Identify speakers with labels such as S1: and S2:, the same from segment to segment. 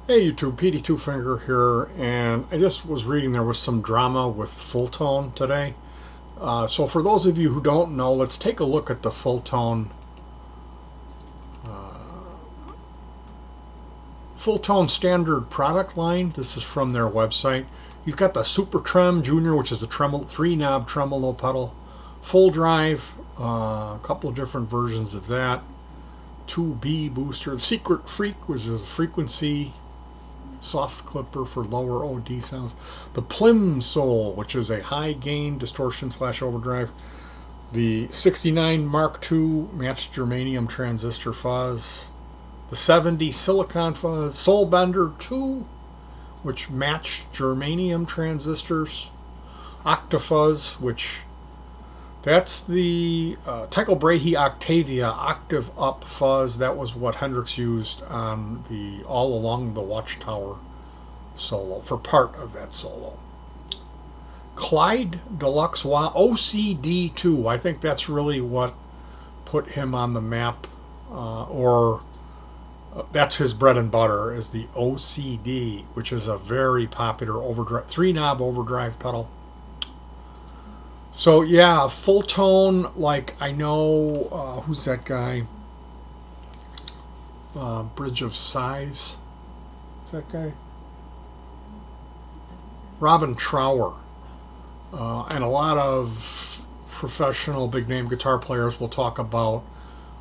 S1: Hey YouTube, PD Two Finger here, and I just was reading there was some drama with Fulltone today. So for those of you who don't know, let's take a look at the Fulltone standard product line. This is from their website. He's got the Super Trem Junior, which is a tremolo, 3-knob tremolo pedal, full drive, a couple of different versions of that, 2B booster, the Secret Freak, which is a frequency soft clipper for lower OD sounds. The Plimsoll, which is a high gain distortion slash overdrive. The 69 Mark II matched germanium transistor fuzz. The 70 silicon fuzz. Soulbender 2, which matched germanium transistors. Octafuzz, which that's the Tycho Brahe Octavia octave up fuzz. That was what Hendrix used on the All Along the Watchtower solo, for part of that solo. Clyde Deluxe OCD2. I think that's really what put him on the map, or that's his bread and butter, is the OCD, which is a very popular overdrive, 3-knob overdrive pedal. So yeah, Fulltone, like I know, who's that guy? Bridge of Sighs. Is that guy? Robin Trower. And a lot of professional big name guitar players will talk about,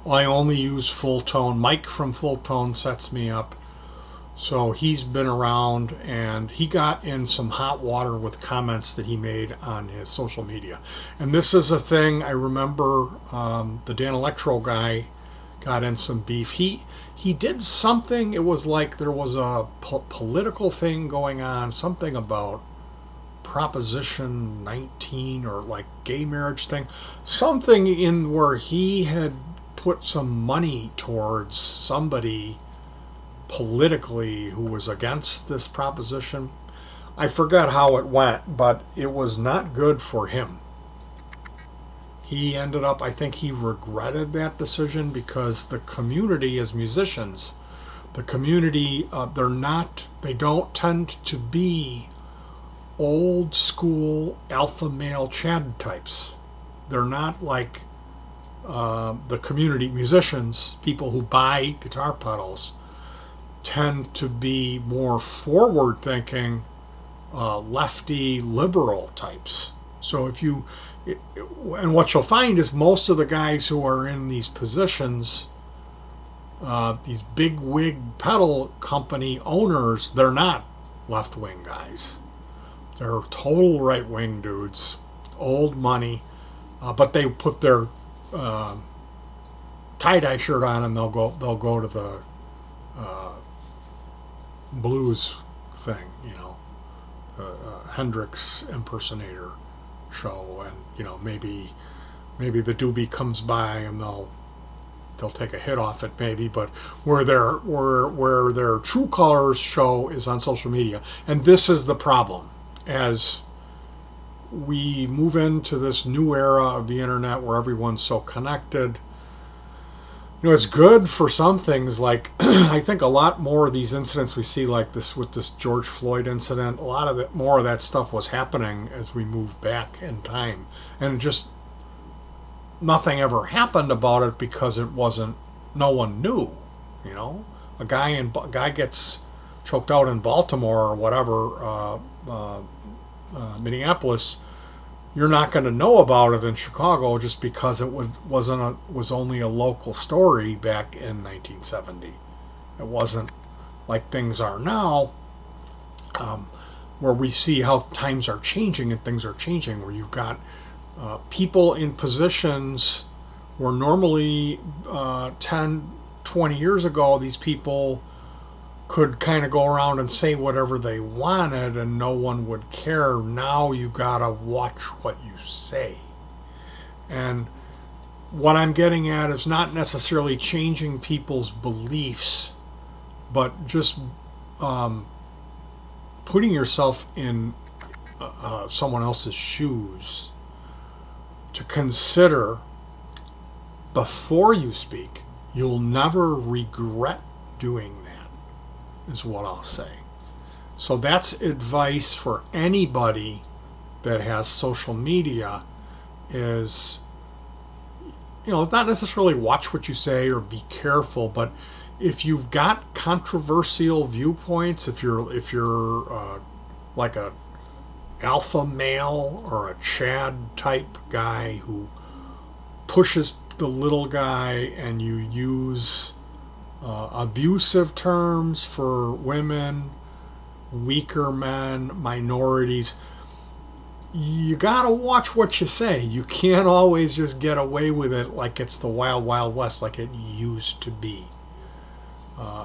S1: well, I only use Fulltone. Mike from Fulltone sets me up. So he's been around, and he got in some hot water with comments that he made on his social media. And this is a thing I remember, the Dan Electro guy got in some beef. He did something, it was like there was a political thing going on, something about Proposition 19 or like gay marriage thing. Something in where he had put some money towards somebody politically who was against this proposition. I forgot how it went, but it was not good for him. He ended up, I think he regretted that decision, because the community as musicians, the community, they don't tend to be old school alpha male Chad types. They're not like the community musicians, people who buy guitar pedals tend to be more forward thinking, lefty liberal types. So and what you'll find is most of the guys who are in these positions, these big wig pedal company owners, they're not left wing guys. They're total right wing dudes, old money, but they put their tie dye shirt on and they'll go to the blues thing, Hendrix impersonator show, and maybe the doobie comes by and they'll take a hit off it, maybe, but where their true colors show is on social media. And this is the problem as we move into this new era of the internet where everyone's so connected. It's good for some things, like I think a lot more of these incidents we see, like this with this George Floyd incident, a lot of more of that stuff was happening as we move back in time, and just nothing ever happened about it because no one knew. A guy gets choked out in Baltimore or whatever, Minneapolis. You're not going to know about it in Chicago just because it was only a local story back in 1970. It wasn't like things are now, where we see how times are changing and things are changing, where you've got people in positions where normally 10, 20 years ago, these people could kind of go around and say whatever they wanted and no one would care. Now you gotta watch what you say. And what I'm getting at is not necessarily changing people's beliefs, but just putting yourself in someone else's shoes, to consider before you speak. You'll never regret doing that. is what I'll say. So that's advice for anybody that has social media is, not necessarily watch what you say or be careful, but if you've got controversial viewpoints, if you're like a alpha male or a Chad type guy who pushes the little guy and you use abusive terms for women, weaker men, minorities, you gotta watch what you say. You can't always just get away with it like it's the wild, wild west like it used to be.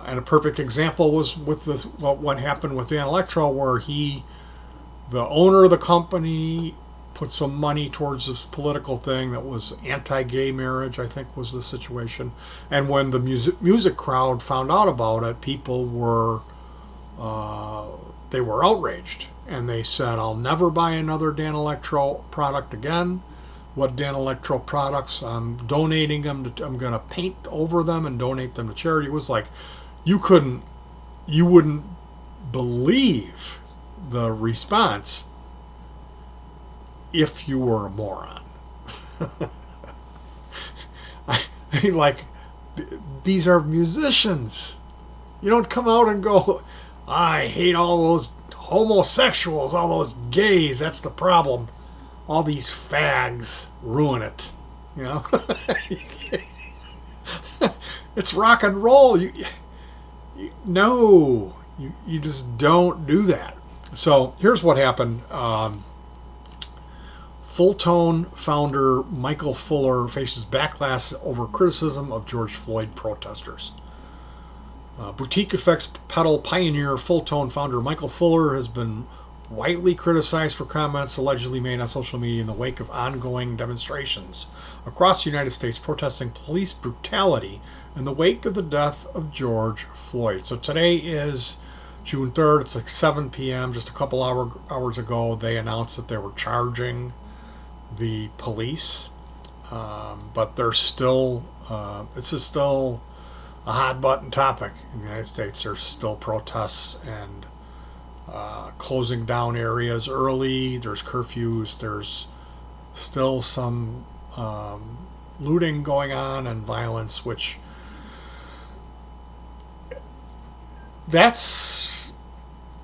S1: And a perfect example was with what happened with Dan Electro, where the owner of the company, put some money towards this political thing that was anti-gay marriage, I think was the situation. And when the music crowd found out about it, people were they were outraged, and they said, "I'll never buy another Dan Electro product again. What Dan Electro products, I'm donating them. I'm going to paint over them and donate them to charity." It was like you wouldn't believe the response if you were a moron. I mean, like, these are musicians. You don't come out and go, "I hate all those homosexuals, all those gays, that's the problem. All these fags ruin it." It's rock and roll. No, you just don't do that. So here's what happened. Fulltone founder Michael Fuller faces backlash over criticism of George Floyd protesters. Boutique effects pedal pioneer Fulltone founder Michael Fuller has been widely criticized for comments allegedly made on social media in the wake of ongoing demonstrations across the United States protesting police brutality in the wake of the death of George Floyd. So today is June 3rd. It's like 7 p.m. Just a couple hours ago, they announced that they were charging the police, but there's still this is still a hot button topic in the United States. There's still protests and closing down areas early. There's curfews. There's still some looting going on and violence, which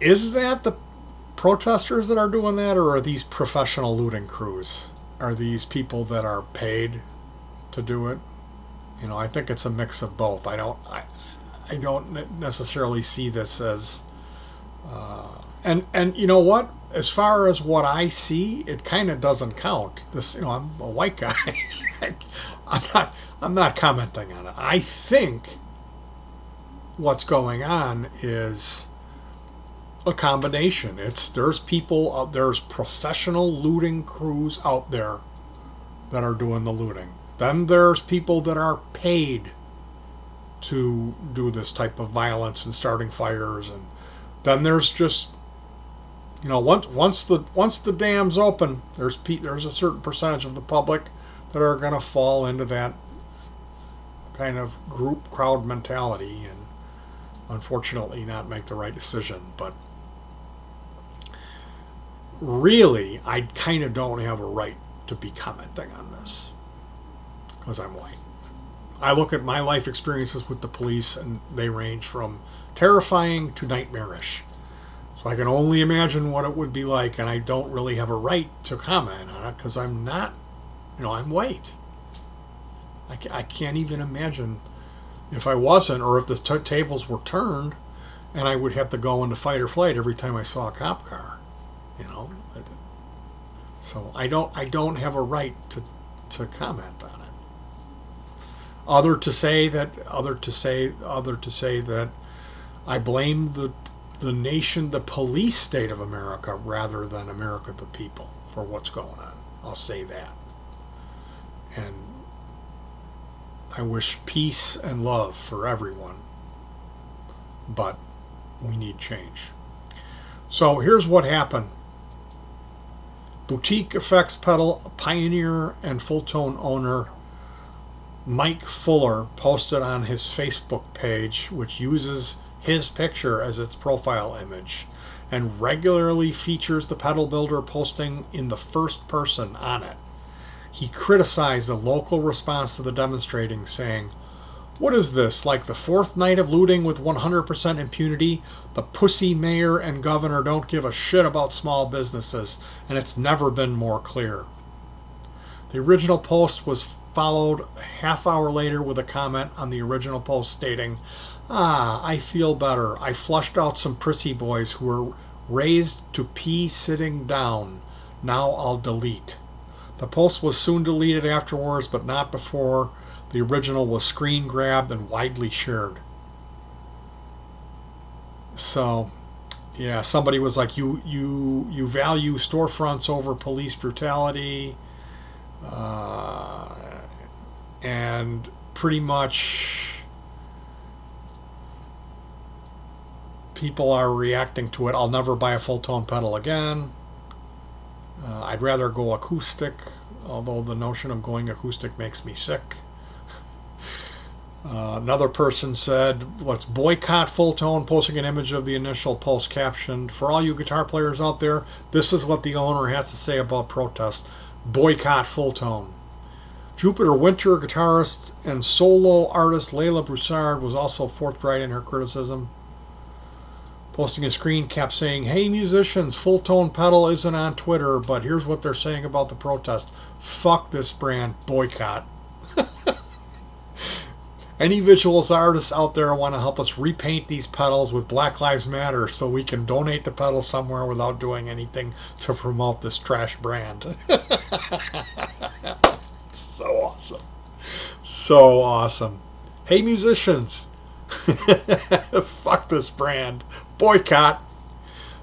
S1: is that the protesters that are doing that, or are these professional looting crews? Are these people that are paid to do it? I think it's a mix of both. I don't necessarily see this as and you know what? As far as what I see, it kind of doesn't count. This, I'm a white guy. I'm not commenting on it. I think what's going on is a combination. There's people out there's professional looting crews out there that are doing the looting. Then there's people that are paid to do this type of violence and starting fires, and then there's just once the dam's open, there's a certain percentage of the public that are going to fall into that kind of group crowd mentality and unfortunately not make the right decision. But really, I kind of don't have a right to be commenting on this because I'm white. I look at my life experiences with the police, and they range from terrifying to nightmarish. So I can only imagine what it would be like, and I don't really have a right to comment on it because I'm not, I'm white. I can't even imagine if I wasn't, or if the tables were turned, and I would have to go into fight or flight every time I saw a cop car. So I don't have a right to comment on it. Other to say that I blame the nation, the police state of America, rather than America the people for what's going on. I'll say that. And I wish peace and love for everyone, but we need change. So here's what happened. Boutique effects pedal pioneer and Fulltone owner Mike Fuller posted on his Facebook page, which uses his picture as its profile image and regularly features the pedal builder posting in the first person on it. He criticized the local response to the demonstrating, saying, "What is this, like the fourth night of looting with 100% impunity? The pussy mayor and governor don't give a shit about small businesses, and it's never been more clear." The original post was followed a half hour later with a comment on the original post stating, I feel better. I flushed out some prissy boys who were raised to pee sitting down. Now I'll delete." The post was soon deleted afterwards, but not before the original was screen grabbed and widely shared. So, yeah, somebody was like, you value storefronts over police brutality, and pretty much people are reacting to it. I'll never buy a Fulltone pedal again. I'd rather go acoustic, although the notion of going acoustic makes me sick. Another person said, "Let's boycott Fulltone," posting an image of the initial post captioned, "For all you guitar players out there, this is what the owner has to say about protest. Boycott Fulltone." Jupiter Winter guitarist and solo artist Layla Broussard was also forthright in her criticism, posting a screen cap saying, "Hey musicians, Fulltone pedal isn't on Twitter, but here's what they're saying about the protest. Fuck this brand, boycott." Any visuals artists out there want to help us repaint these pedals with Black Lives Matter so we can donate the pedal somewhere without doing anything to promote this trash brand. So awesome. So awesome. Hey musicians, fuck this brand. Boycott.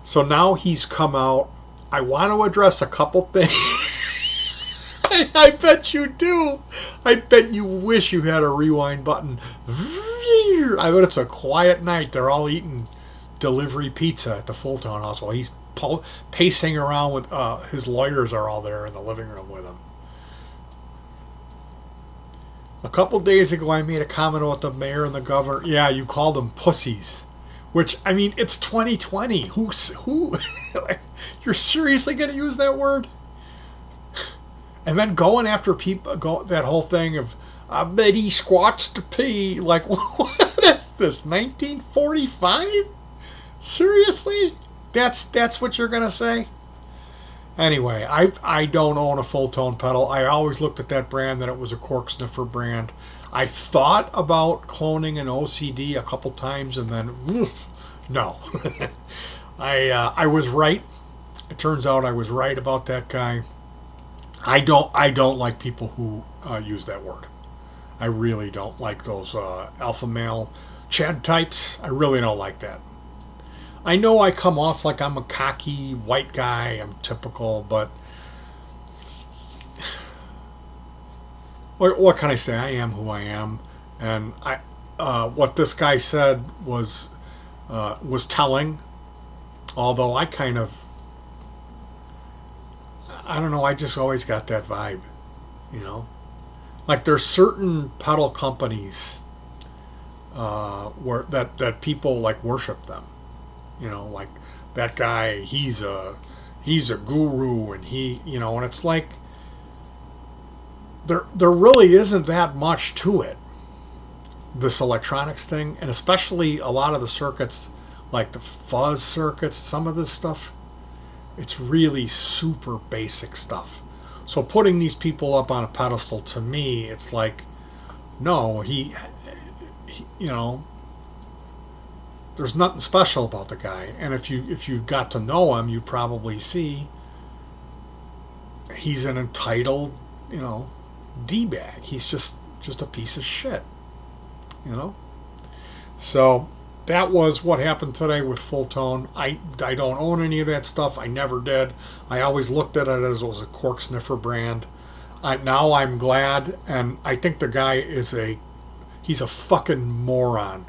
S1: So now he's come out. I want to address a couple things. I bet you do. I bet you wish you had a rewind button. I bet it's a quiet night. They're all eating delivery pizza at the Fulltone house while he's pacing around with his lawyers are all there in the living room with him. A couple days ago, I made a comment about the mayor and the governor. Yeah, you call them pussies. Which, I mean, it's 2020. Who? You're seriously going to use that word? And then going after people, that whole thing of, "I bet he squats to pee." Like, what is this, 1945? Seriously? That's what you're going to say? Anyway, I don't own a Fulltone pedal. I always looked at that brand that it was a cork sniffer brand. I thought about cloning an OCD a couple times and then, woof, no. I was right. It turns out I was right about that guy. I don't like people who use that word. I really don't like those alpha male Chad types. I really don't like that. I know I come off like I'm a cocky white guy. I'm typical, but what can I say? I am who I am, and what this guy said was telling. Although I don't know. I just always got that vibe, you know. Like there's certain pedal companies where that people like worship them. You know, like that guy, he's a guru, and and it's like there really isn't that much to it, this electronics thing, and especially a lot of the circuits, like the fuzz circuits, some of this stuff, it's really super basic stuff. So putting these people up on a pedestal, to me, it's like, no, he there's nothing special about the guy. And if you got to know him, you probably see he's an entitled, D-bag. He's just a piece of shit, So that was what happened today with Fulltone. I don't own any of that stuff. I never did. I always looked at it as it was a cork sniffer brand. Now I'm glad, and I think the guy he's a fucking moron.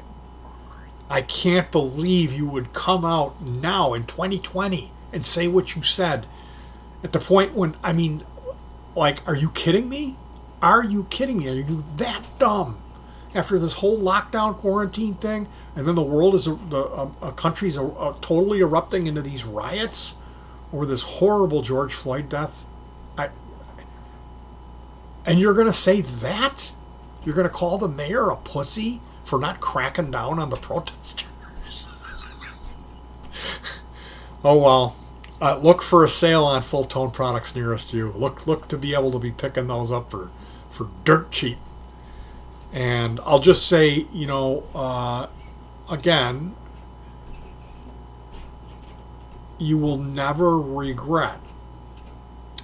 S1: I can't believe you would come out now in 2020 and say what you said at the point when, are you kidding me? Are you kidding me? Are you that dumb? after this whole lockdown quarantine thing, and then the world is a country's totally erupting into these riots over this horrible George Floyd death. I, and you're going to say that? You're going to call the mayor a pussy for not cracking down on the protesters? Oh well. Look for a sale on Fulltone products nearest you. Look to be able to be picking those up for dirt cheap. And I'll just say, again, you will never regret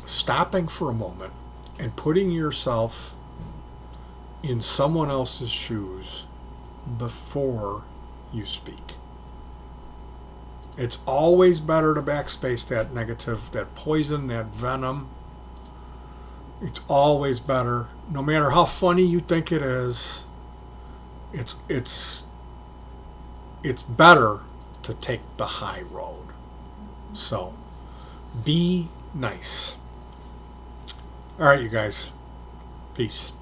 S1: stopping for a moment and putting yourself in someone else's shoes before you speak. It's always better to backspace that negative, that poison, that venom. It's always better. No matter how funny you think it is, it's better to take the high road. So, be nice. All right, you guys. Peace.